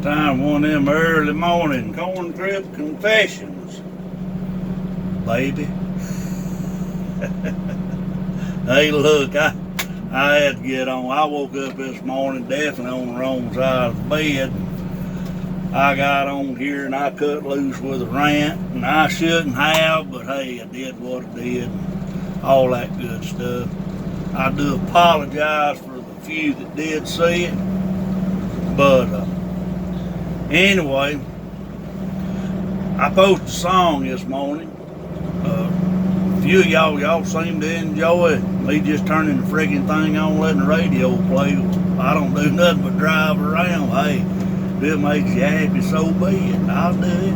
Time one of them early morning corn crib confessions, baby. Hey, look, I had to get on. I woke up this morning definitely on the wrong side of the bed. I got on here and I cut loose with a rant, and I shouldn't have, but hey, I did what I did, all that good stuff. I do apologize for the few that did see it, but anyway, I posted a song this morning. A few of y'all seem to enjoy me just turning the friggin' thing on, letting the radio play. I don't do nothing but drive around. Hey, if it makes you happy, so be it. I'll do it.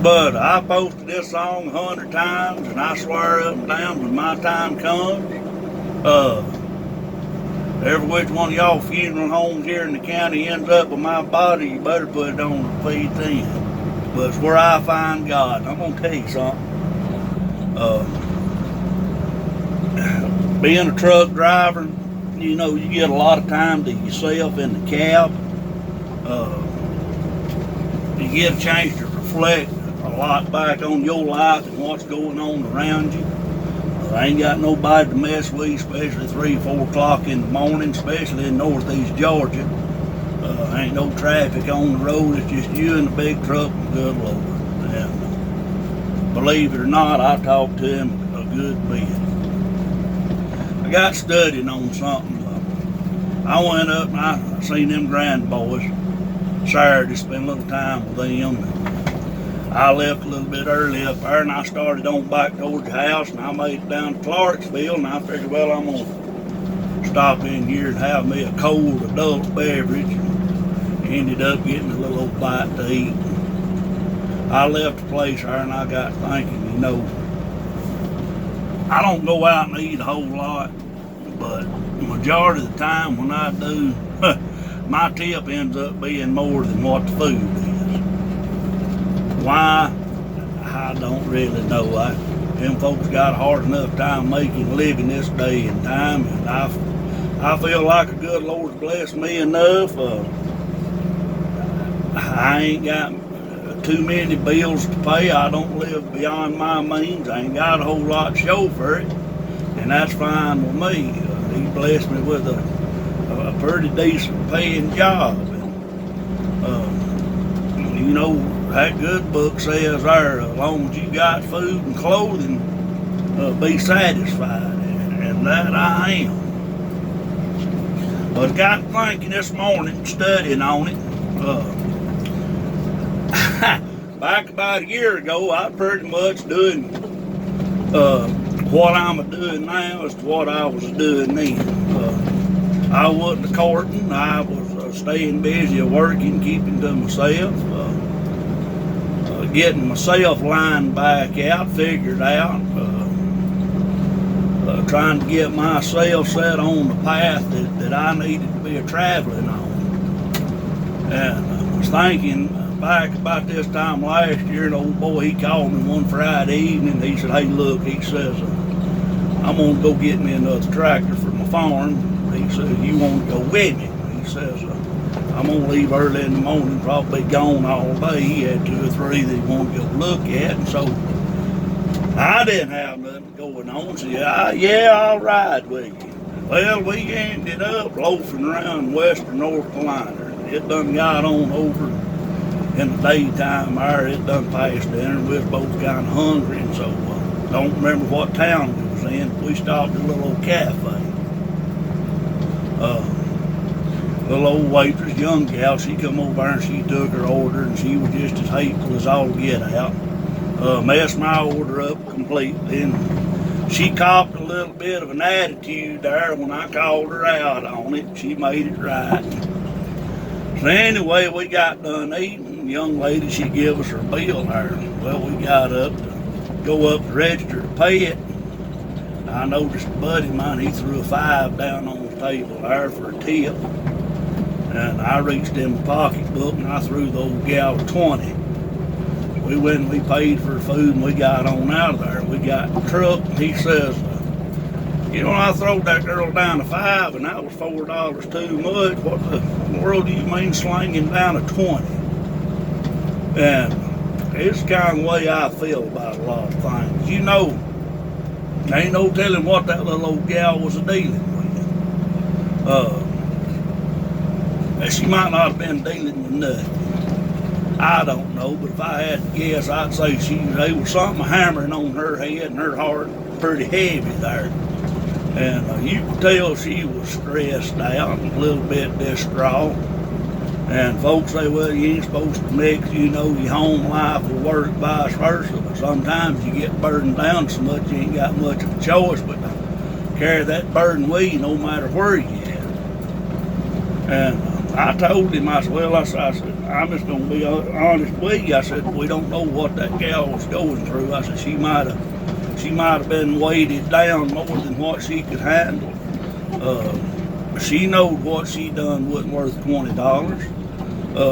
But I posted this song 100 times, and I swear up and down when my time comes, every which one of y'all funeral homes here in the county ends up with my body, you better put it on repeat then. But it's where I find God. I'm going to tell you something. Being a truck driver, you know, you get a lot of time to yourself in the cab. You get a chance to reflect a lot back on your life and what's going on around you. I ain't got nobody to mess with, especially 3, 4 o'clock in the morning, especially in northeast Georgia. Ain't no traffic on the road. It's just you and the big truck and good Lord. And believe it or not, I talked to him a good bit. I got studying on something. I went up and I seen them grand boys Saturday, spent a little time with them. I left a little bit early up there, and I started on back towards the house, and I made it down to Clarksville, and I figured, well, I'm going to stop in here and have me a cold adult beverage. Ended up getting a little old bite to eat. I left the place there, and I got thinking, you know, I don't go out and eat a whole lot, but the majority of the time when I do, my tip ends up being more than what the food is. Why? I don't really know. Them folks got a hard enough time making a living this day and time, and I feel like the good Lord's blessed me enough. I ain't got too many bills to pay. I don't live beyond my means. I ain't got a whole lot to show for it, and that's fine with me. He blessed me with a pretty decent paying job. And, you know, that good book says there, as long as you got food and clothing, be satisfied, and that I am. But I got thinking this morning, studying on it. Back about a year ago, I pretty much doing what I'm doing now is what I was doing then. I wasn't courting. I was staying busy working, keeping to myself. Getting myself lined back out, figured out, trying to get myself set on the path that I needed to be traveling on. And I was thinking back about this time last year, an old boy, he called me one Friday evening. He said, hey, look, he says, I'm going to go get me another tractor for my farm. He says, you want to go with me? He says, I'm going to leave early in the morning, probably gone all day. He had 2 or 3 that he wanted to go look at, and so I didn't have nothing going on, so yeah, I'll ride with you. Well, we ended up loafing around western North Carolina. It done got on over in the daytime there. It done past dinner. We was both kind of hungry, and so don't remember what town we was in. We stopped at a little old cafe. Little old waitress, young gal, she come over there and she took her order, and she was just as hateful as all get out. Messed my order up completely, and she copped a little bit of an attitude there when I called her out on it. She made it right. So anyway, we got done eating. The young lady, she gave us her bill there. Well, we got up to go up the register to pay it. I noticed a buddy of mine, he threw a $5 down on the table there for a tip. And I reached in my pocketbook and I threw the old gal a 20. We went and we paid for the food and we got on out of there. We got in the truck, and he says, You know, I throwed that girl down to 5, and that was $4 too much. What the world do you mean slinging down to 20? And it's the kind of way I feel about a lot of things. You know, there ain't no telling what that little old gal was dealing with. She might not have been dealing with nothing. I don't know, but if I had to guess, I'd say there was something hammering on her head and her heart pretty heavy there. And you could tell she was stressed out and a little bit distraught. And folks say, well, you ain't supposed to mix, your home life with work, vice versa. But sometimes you get burdened down so much you ain't got much of a choice but to carry that burden with you no matter where you at. And I told him, I said, I'm just going to be honest with you. I said, we don't know what that gal was going through. I said, she might have been weighted down more than what she could handle. She knowed what she done wasn't worth $20.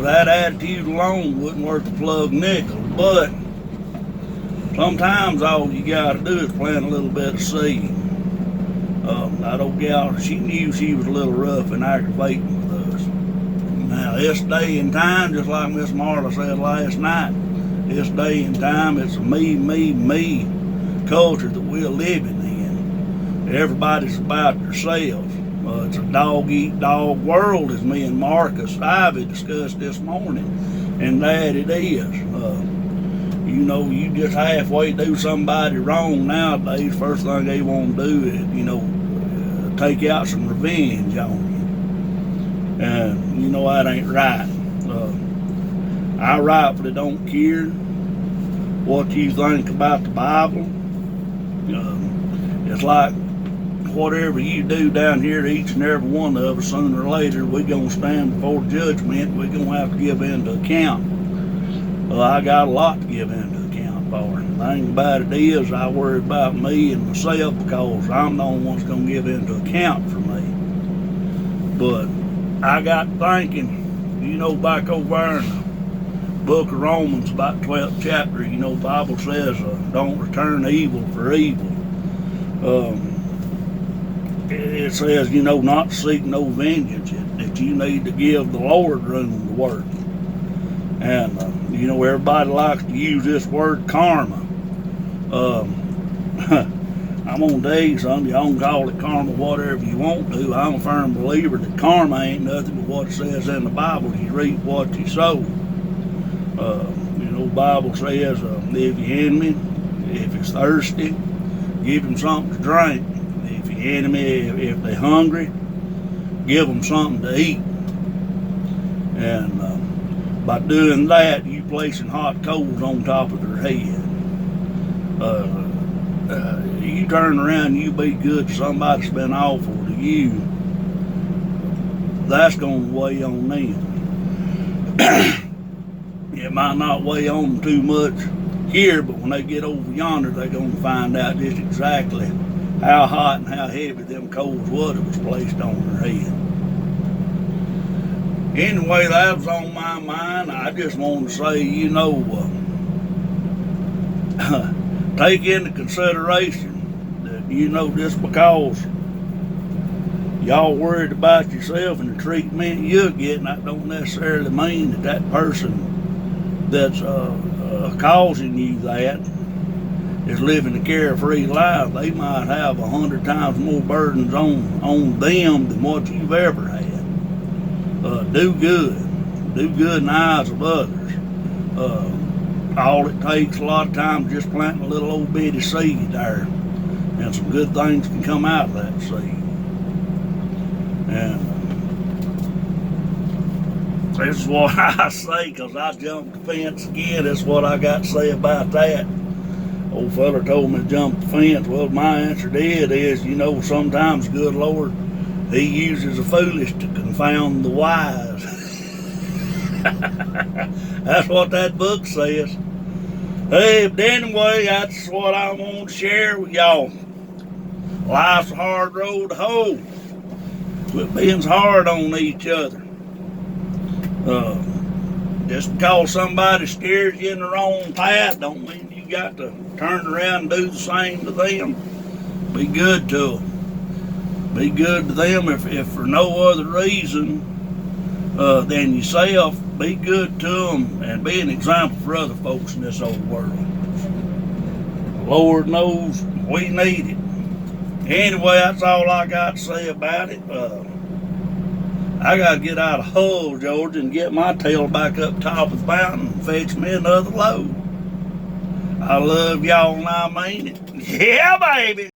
That attitude alone wasn't worth a plug nickel. But sometimes all you got to do is plant a little bit of seed. That old gal, she knew she was a little rough and aggravating with us. Now, this day and time, just like Miss Marla said last night, this day and time, it's a me culture that we're living in. Everybody's about themselves. It's a dog-eat-dog world, as me and Marcus Ivy discussed this morning, and that it is. You just halfway do somebody wrong nowadays, first thing they want to do is, take out some revenge on you. And, that ain't right. I rightfully don't care what you think about the Bible. It's like whatever you do down here, each and every one of us, sooner or later, we're going to stand before judgment. We're going to have to give in to account. Well, I got a lot to give in to account for. The thing about it is, I worry about me and myself because I'm the only one that's going to give in to account for me. But I got thinking, back over in the book of Romans, about 12th chapter, the Bible says, don't return evil for evil. It says, not to seek no vengeance, that you need to give the Lord room to work. And, everybody likes to use this word karma. I'm gonna tell you something, y'all can call it karma whatever you want to. I'm a firm believer that karma ain't nothing but what it says in the Bible. You reap what you sow. The Bible says, if your enemy, if he's thirsty, give him something to drink. If your enemy, if they're hungry, give them something to eat. And by doing that, you placing hot coals on top of their head. You turn around and you be good to somebody that's been awful to you, that's going to weigh on them. It might not weigh on them too much here, but when they get over yonder, they're going to find out just exactly how hot and how heavy them coals was that was placed on their head. Anyway, that was on my mind. I just want to say, take into consideration that, just because y'all worried about yourself and the treatment you're getting, that don't necessarily mean that that person that's causing you that is living a carefree life. They might have 100 times more burdens on them than what you've ever had. Do good in the eyes of others. All it takes a lot of times just planting a little old bitty seed there, and some good things can come out of that seed. And this is what I say, because I jumped the fence again. That's what I got to say about that. Old fella told me to jump the fence. Well, my answer to it is, sometimes, good Lord, He uses the foolish to confound the wise. That's what that book says. Hey, but anyway, that's what I want to share with y'all. Life's a hard road to hoe. Quit being hard on each other. Just because somebody steers you in the wrong path don't mean you got to turn around and do the same to them. Be good to them. Be good to them if for no other reason than yourself. Be good to them and be an example for other folks in this old world. Lord knows we need it. Anyway, that's all I got to say about it. I got to get out of Hull, Georgia, and get my tail back up top of the mountain and fetch me another load. I love y'all and I mean it. Yeah, baby.